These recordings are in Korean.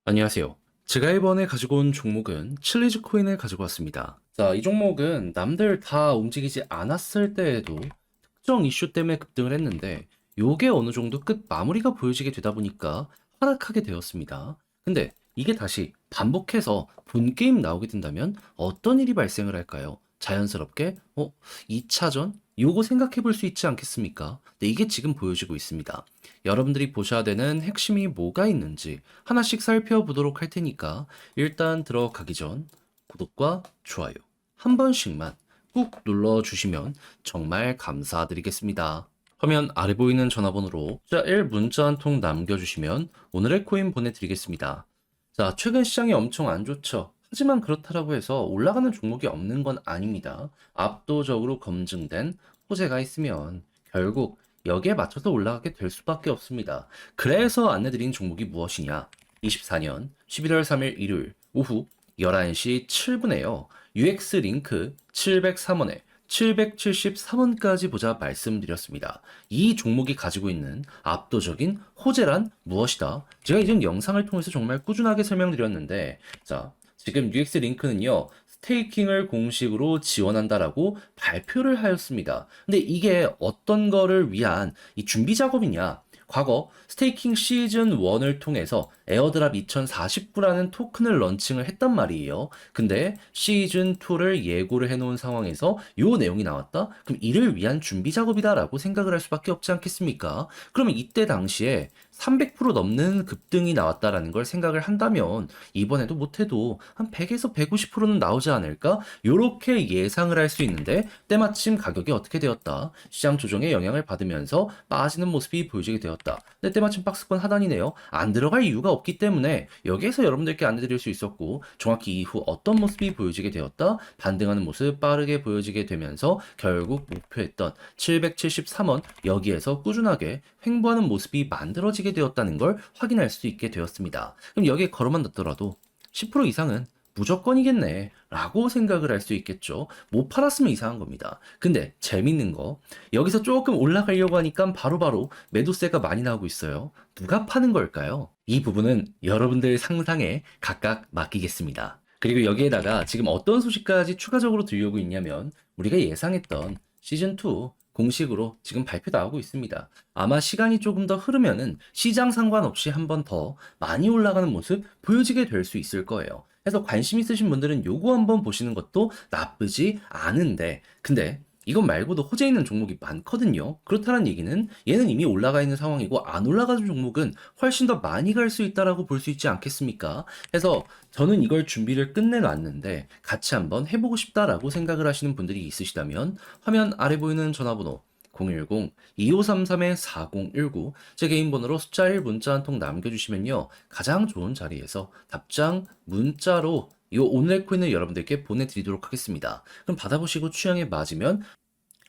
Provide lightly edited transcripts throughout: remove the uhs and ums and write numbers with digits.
안녕하세요. 제가 이번에 가지고 온 종목은 칠리즈 코인을 가지고 왔습니다. 자, 이 종목은 남들 다 움직이지 않았을 때에도 특정 이슈 때문에 급등을 했는데 요게 어느 정도 끝 마무리가 보여지게 되다 보니까 하락하게 되었습니다. 근데 이게 다시 반복해서 본 게임 나오게 된다면 어떤 일이 발생을 할까요? 자연스럽게 2차전? 요거 생각해 볼 수 있지 않겠습니까? 네, 이게 지금 보여지고 있습니다. 여러분들이 보셔야 되는 핵심이 뭐가 있는지 하나씩 살펴보도록 할 테니까 일단 들어가기 전 구독과 좋아요 한 번씩만 꾹 눌러주시면 정말 감사드리겠습니다. 화면 아래 보이는 전화번호로 숫자 1 문자 한 통 남겨주시면 오늘의 코인 보내드리겠습니다. 자, 최근 시장이 엄청 안 좋죠. 하지만 그렇다고 해서 올라가는 종목이 없는 건 아닙니다. 압도적으로 검증된 호재가 있으면 결국 여기에 맞춰서 올라가게 될 수밖에 없습니다. 그래서 안내드린 종목이 무엇이냐? 24년 11월 3일 일요일 오후 11시 7분에요. UX 링크 703원에 773원까지 보자 말씀드렸습니다. 이 종목이 가지고 있는 압도적인 호재란 무엇이다? 제가 이전 영상을 통해서 정말 꾸준하게 설명드렸는데, 자, 지금 UX 링크는요, 스테이킹을 공식으로 지원한다라고 발표를 하였습니다. 근데 이게 어떤 거를 위한 이 준비 작업이냐? 과거 스테이킹 시즌 1을 통해서 에어드랍 2049라는 토큰을 런칭을 했단 말이에요. 근데 시즌 2를 예고를 해놓은 상황에서 요 내용이 나왔다? 그럼 이를 위한 준비 작업이다라고 생각을 할 수밖에 없지 않겠습니까? 그러면 이때 당시에 300% 넘는 급등이 나왔다라는 걸 생각을 한다면 이번에도 못해도 한 100에서 150%는 나오지 않을까? 요렇게 예상을 할 수 있는데 때마침 가격이 어떻게 되었다? 시장 조정에 영향을 받으면서 빠지는 모습이 보여지게 되었다. 근데 때마침 박스권 하단이네요. 안 들어갈 이유가 없기 때문에 여기에서 여러분들께 안내드릴 수 있었고 정확히 이후 어떤 모습이 보여지게 되었다? 반등하는 모습 빠르게 보여지게 되면서 결국 목표했던 773원 여기에서 꾸준하게 횡보하는 모습이 만들어지게 되었다는 걸 확인할 수 있게 되었습니다. 그럼 여기에 걸어만 넣더라도 10% 이상은 무조건이겠네 라고 생각을 할 수 있겠죠. 못 팔았으면 이상한 겁니다. 근데 재밌는 거 여기서 조금 올라가려고 하니까 바로바로 매도세가 많이 나오고 있어요. 누가 파는 걸까요? 이 부분은 여러분들 상상에 각각 맡기겠습니다. 그리고 여기에다가 지금 어떤 소식까지 추가적으로 들려오고 있냐면 우리가 예상했던 시즌2 공식으로 지금 발표 나오고 있습니다. 아마 시간이 조금 더 흐르면은 시장 상관없이 한 번 더 많이 올라가는 모습 보여지게 될 수 있을 거예요. 그래서 관심 있으신 분들은 요거 한번 보시는 것도 나쁘지 않은데, 근데 이것 말고도 호재 있는 종목이 많거든요. 그렇다는 얘기는 얘는 이미 올라가 있는 상황이고 안 올라가는 종목은 훨씬 더 많이 갈 수 있다라고 볼 수 있지 않겠습니까? 그래서 저는 이걸 준비를 끝내놨는데 같이 한번 해보고 싶다라고 생각을 하시는 분들이 있으시다면 화면 아래 보이는 전화번호 010-2533-4019 제 개인 번호로 숫자 1 문자 한 통 남겨주시면요. 가장 좋은 자리에서 답장 문자로 이 오늘의 코인을 여러분들께 보내드리도록 하겠습니다. 그럼 받아보시고 취향에 맞으면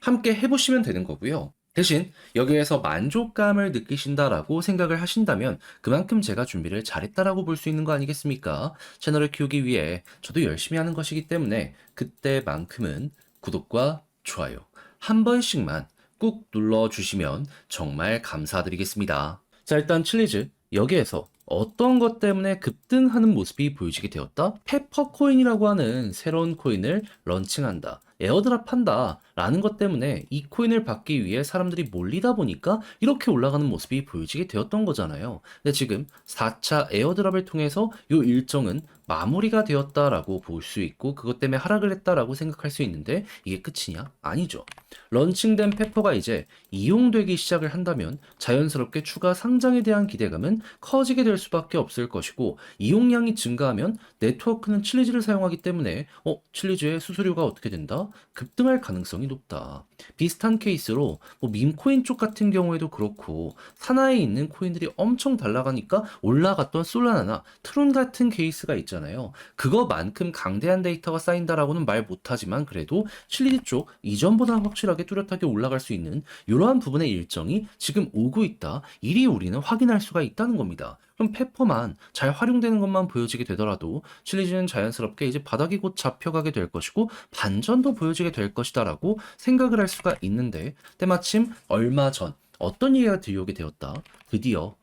함께 해보시면 되는 거고요. 대신 여기에서 만족감을 느끼신다라고 생각을 하신다면 그만큼 제가 준비를 잘했다라고 볼 수 있는 거 아니겠습니까? 채널을 키우기 위해 저도 열심히 하는 것이기 때문에 그때만큼은 구독과 좋아요 한 번씩만 꾹 눌러주시면 정말 감사드리겠습니다. 자, 일단 칠리즈 여기에서 어떤 것 때문에 급등하는 모습이 보여지게 되었다? 페퍼코인이라고 하는 새로운 코인을 런칭한다. 에어드랍 한다 라는 것 때문에 이 코인을 받기 위해 사람들이 몰리다 보니까 이렇게 올라가는 모습이 보여지게 되었던 거잖아요. 근데 지금 4차 에어드랍을 통해서 이 일정은 마무리가 되었다라고 볼 수 있고 그것 때문에 하락을 했다라고 생각할 수 있는데 이게 끝이냐? 아니죠. 런칭된 페퍼가 이제 이용되기 시작을 한다면 자연스럽게 추가 상장에 대한 기대감은 커지게 될 수밖에 없을 것이고 이용량이 증가하면 네트워크는 칠리즈를 사용하기 때문에 칠리즈의 수수료가 어떻게 된다? 급등할 가능성이 높다. 비슷한 케이스로 뭐 밈코인 쪽 같은 경우에도 그렇고 산하에 있는 코인들이 엄청 달라가니까 올라갔던 솔라나나 트론 같은 케이스가 있잖아요. 그거만큼 강대한 데이터가 쌓인다라고는 말 못하지만 그래도 칠리즈 쪽 이전보다 확실하게 뚜렷하게 올라갈 수 있는 이러한 부분의 일정이 지금 오고 있다. 이리 우리는 확인할 수가 있다는 겁니다. 그럼 페퍼만 잘 활용되는 것만 보여지게 되더라도 칠리즈는 자연스럽게 이제 바닥이 곧 잡혀가게 될 것이고 반전도 보여지게 될 것이다라고 생각을 할 수가 있는데 때마침 얼마 전 어떤 얘기가 들려오게 되었다. 드디어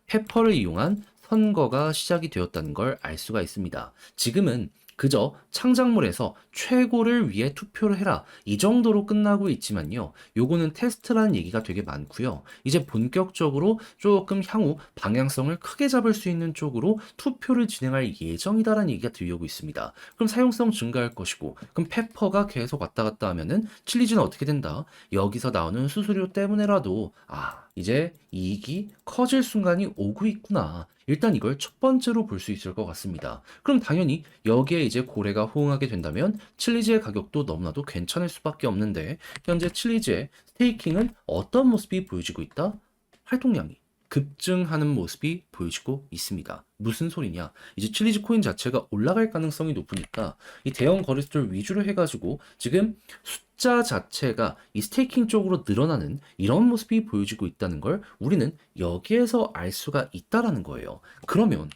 페퍼를 이용한 선거가 시작이 되었다는 걸 알 수가 있습니다. 지금은 그저 창작물에서 최고를 위해 투표를 해라. 이 정도로 끝나고 있지만요. 요거는 테스트라는 얘기가 되게 많고요. 이제 본격적으로 조금 향후 방향성을 크게 잡을 수 있는 쪽으로 투표를 진행할 예정이다라는 얘기가 들려오고 있습니다. 그럼 사용성 증가할 것이고, 그럼 페퍼가 계속 왔다 갔다 하면은 칠리즈는 어떻게 된다? 여기서 나오는 수수료 때문에라도 이제 이익이 커질 순간이 오고 있구나. 일단 이걸 첫 번째로 볼 수 있을 것 같습니다. 그럼 당연히 여기에 이제 고래가 호응하게 된다면 칠리즈의 가격도 너무나도 괜찮을 수밖에 없는데, 현재 칠리즈의 스테이킹은 어떤 모습이 보여지고 있다? 활동량이 급증하는 모습이 보여지고 있습니다. 무슨 소리냐? 이제 칠리즈 코인 자체가 올라갈 가능성이 높으니까 이 대형 거래소들 위주로 해가지고 지금 숫자 자체가 이 스테이킹 쪽으로 늘어나는 이런 모습이 보여지고 있다는 걸 우리는 여기에서 알 수가 있다라는 거예요. 그러면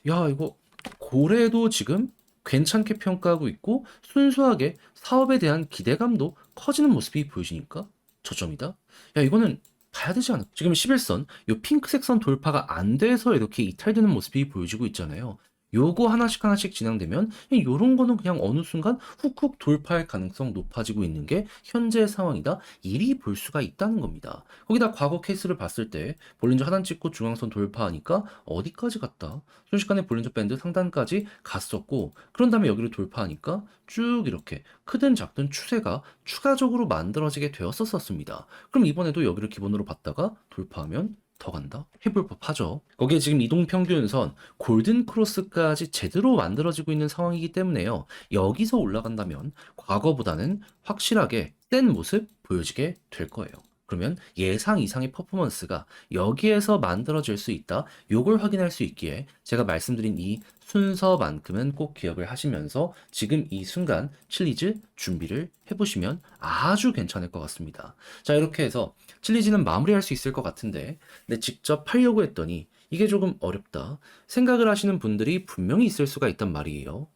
야 이거 고래도 지금 괜찮게 평가하고 있고 순수하게 사업에 대한 기대감도 커지는 모습이 보여지니까 저점이다. 야 이거는 봐야 되지 않을까? 지금 11선, 요 핑크색 선 돌파가 안 돼서 이렇게 이탈되는 모습이 보여지고 있잖아요. 요거 하나씩 하나씩 진행되면 요런 거는 그냥 어느 순간 훅훅 돌파할 가능성 높아지고 있는 게 현재 상황이다. 이리 볼 수가 있다는 겁니다. 거기다 과거 케이스를 봤을 때 볼린저 하단 찍고 중앙선 돌파하니까 어디까지 갔다? 순식간에 볼린저 밴드 상단까지 갔었고, 그런 다음에 여기를 돌파하니까 쭉 이렇게 크든 작든 추세가 추가적으로 만들어지게 되었었습니다. 그럼 이번에도 여기를 기본으로 봤다가 돌파하면 더 간다? 해볼 법하죠. 거기에 지금 이동평균선, 골든 크로스까지 제대로 만들어지고 있는 상황이기 때문에요. 여기서 올라간다면 과거보다는 확실하게 센 모습 보여지게 될 거예요. 그러면 예상 이상의 퍼포먼스가 여기에서 만들어질 수 있다. 요걸 확인할 수 있기에 제가 말씀드린 이 순서만큼은 꼭 기억을 하시면서 지금 이 순간 칠리즈 준비를 해보시면 아주 괜찮을 것 같습니다. 자, 이렇게 해서 칠리즈는 마무리할 수 있을 것 같은데, 근데 직접 하려고 했더니 이게 조금 어렵다 생각을 하시는 분들이 분명히 있을 수가 있단 말이에요.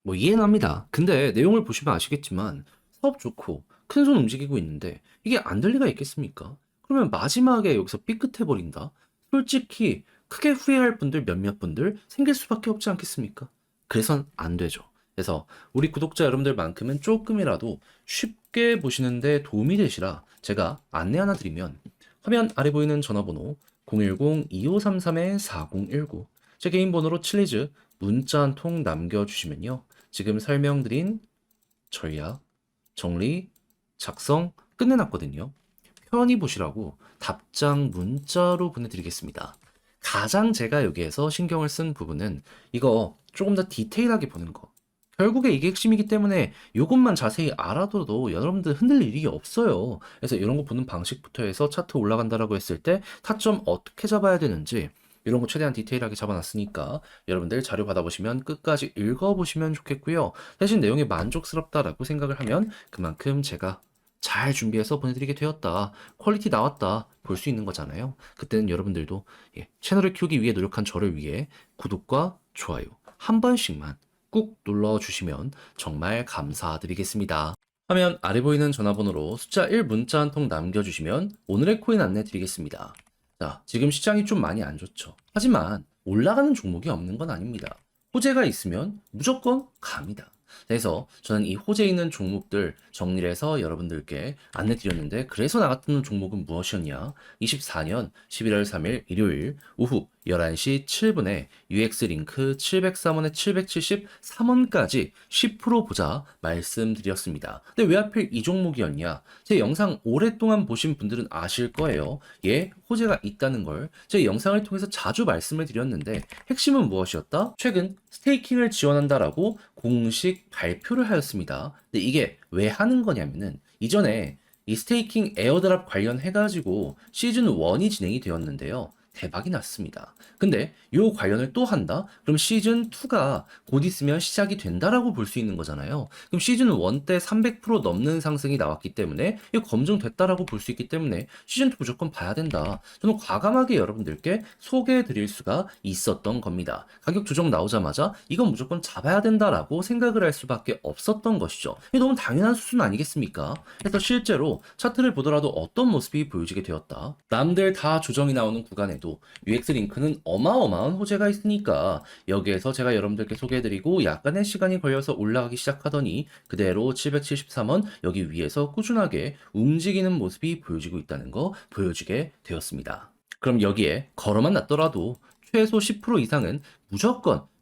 뭐 이해는 합니다. 근데 내용을 보시면 아시겠지만 사업 좋고 큰 손 움직이고 있는데 이게 안 될 리가 있겠습니까? 그러면 마지막에 여기서 삐끗해 버린다? 솔직히 크게 후회할 분들 몇몇 분들 생길 수밖에 없지 않겠습니까? 그래선 안 되죠. 그래서 우리 구독자 여러분들만큼은 조금이라도 쉽게 보시는데 도움이 되시라 제가 안내 하나 드리면, 화면 아래 보이는 전화번호 010-2533-4019, 제 개인 번호로 칠리즈 문자 한 통 남겨주시면요. 지금 설명드린 전략, 정리, 작성 끝내놨거든요. 편히 보시라고 답장 문자로 보내드리겠습니다. 가장 제가 여기에서 신경을 쓴 부분은 이거 조금 더 디테일하게 보는 거. 결국에 이게 핵심이기 때문에 이것만 자세히 알아둬도 여러분들 흔들릴 일이 없어요. 그래서 이런 거 보는 방식부터 해서 차트 올라간다라고 했을 때 타점 어떻게 잡아야 되는지 이런 거 최대한 디테일하게 잡아놨으니까 여러분들 자료 받아보시면 끝까지 읽어보시면 좋겠고요. 대신 내용이 만족스럽다라고 생각을 하면 그만큼 제가 잘 준비해서 보내드리게 되었다, 퀄리티 나왔다 볼 수 있는 거잖아요. 그때는 여러분들도 채널을 키우기 위해 노력한 저를 위해 구독과 좋아요 한 번씩만 꾹 눌러주시면 정말 감사드리겠습니다. 화면 아래 보이는 전화번호로 숫자 1 문자 한 통 남겨주시면 오늘의 코인 안내 드리겠습니다. 자, 지금 시장이 좀 많이 안 좋죠. 하지만 올라가는 종목이 없는 건 아닙니다. 호재가 있으면 무조건 갑니다. 그래서 저는 이 호재 있는 종목들 정리를 해서 여러분들께 안내 드렸는데, 그래서 나갔던 종목은 무엇이었냐? 24년 11월 3일 일요일 오후 11시 7분에 UX링크 703원에 773원까지 10% 보자 말씀드렸습니다. 근데 왜 하필 이 종목이었냐? 제 영상 오랫동안 보신 분들은 아실 거예요. 호재가 있다는 걸 제 영상을 통해서 자주 말씀을 드렸는데, 핵심은 무엇이었다? 최근 스테이킹을 지원한다라고 공식 발표를 하였습니다. 근데 이게 왜 하는 거냐면은, 이전에 이 스테이킹 에어드랍 관련해가지고 시즌 1이 진행이 되었는데요. 대박이 났습니다. 근데 요 관련을 또 한다? 그럼 시즌 2가 곧 있으면 시작이 된다라고 볼 수 있는 거잖아요. 그럼 시즌 1 때 300% 넘는 상승이 나왔기 때문에 이거 검증됐다라고 볼 수 있기 때문에 시즌 2 무조건 봐야 된다. 저는 과감하게 여러분들께 소개해 드릴 수가 있었던 겁니다. 가격 조정 나오자마자 이건 무조건 잡아야 된다라고 생각을 할 수밖에 없었던 것이죠. 이게 너무 당연한 수준 아니겠습니까? 그래서 실제로 차트를 보더라도 어떤 모습이 보여지게 되었다. 남들 다 조정이 나오는 구간에도 아니어도 UX 링크는 어마어마한 호재가 있으니까 여기에서 제가 여러분들께 소개해드리고 약간의 시간이 걸려서 올라가기 시작하더니 그대로 773원 여기 위에서 꾸준하게 움직이는 모습이 보여지고 있다는 거 보여주게 되었습니다. 그럼 여기에 걸어만 놨더라도 최소 10% 이상은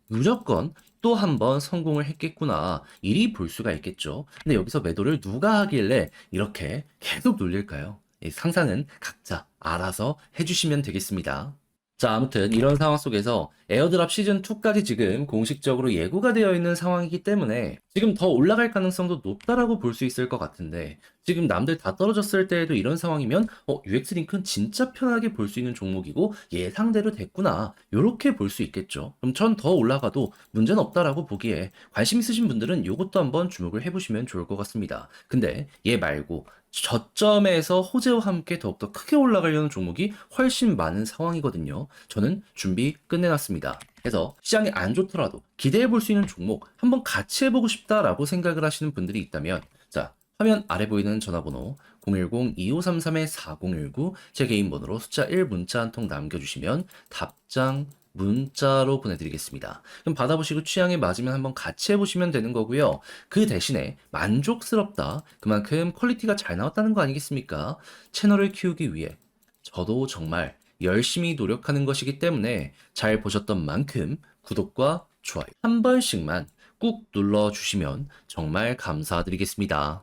무조건 또 한 번 성공을 했겠구나. 이리 볼 수가 있겠죠. 근데 여기서 매도를 누가 하길래 이렇게 계속 놀릴까요? 상상은 각자 알아서 해주시면 되겠습니다. 자, 아무튼 이런 상황 속에서 에어드랍 시즌2까지 지금 공식적으로 예고가 되어 있는 상황이기 때문에 지금 더 올라갈 가능성도 높다라고 볼 수 있을 것 같은데 지금 남들 다 떨어졌을 때에도 이런 상황이면 UX 링크는 진짜 편하게 볼 수 있는 종목이고 예상대로 됐구나. 요렇게 볼 수 있겠죠. 그럼 전 더 올라가도 문제는 없다라고 보기에 관심 있으신 분들은 요것도 한번 주목을 해보시면 좋을 것 같습니다. 근데 얘 말고 저점에서 호재와 함께 더욱더 크게 올라가려는 종목이 훨씬 많은 상황이거든요. 저는 준비 끝내놨습니다. 그래서 시장이 안 좋더라도 기대해 볼 수 있는 종목 한번 같이 해보고 싶다라고 생각을 하시는 분들이 있다면 자, 화면 아래 보이는 전화번호 010-2533-4019 제 개인 번호로 숫자 1 문자 한 통 남겨주시면 답장 문자로 보내드리겠습니다. 그럼 받아보시고 취향에 맞으면 한번 같이 해보시면 되는 거고요. 그 대신에 만족스럽다. 그만큼 퀄리티가 잘 나왔다는 거 아니겠습니까? 채널을 키우기 위해 저도 정말 열심히 노력하는 것이기 때문에 잘 보셨던 만큼 구독과 좋아요 한 번씩만 꾹 눌러주시면 정말 감사드리겠습니다.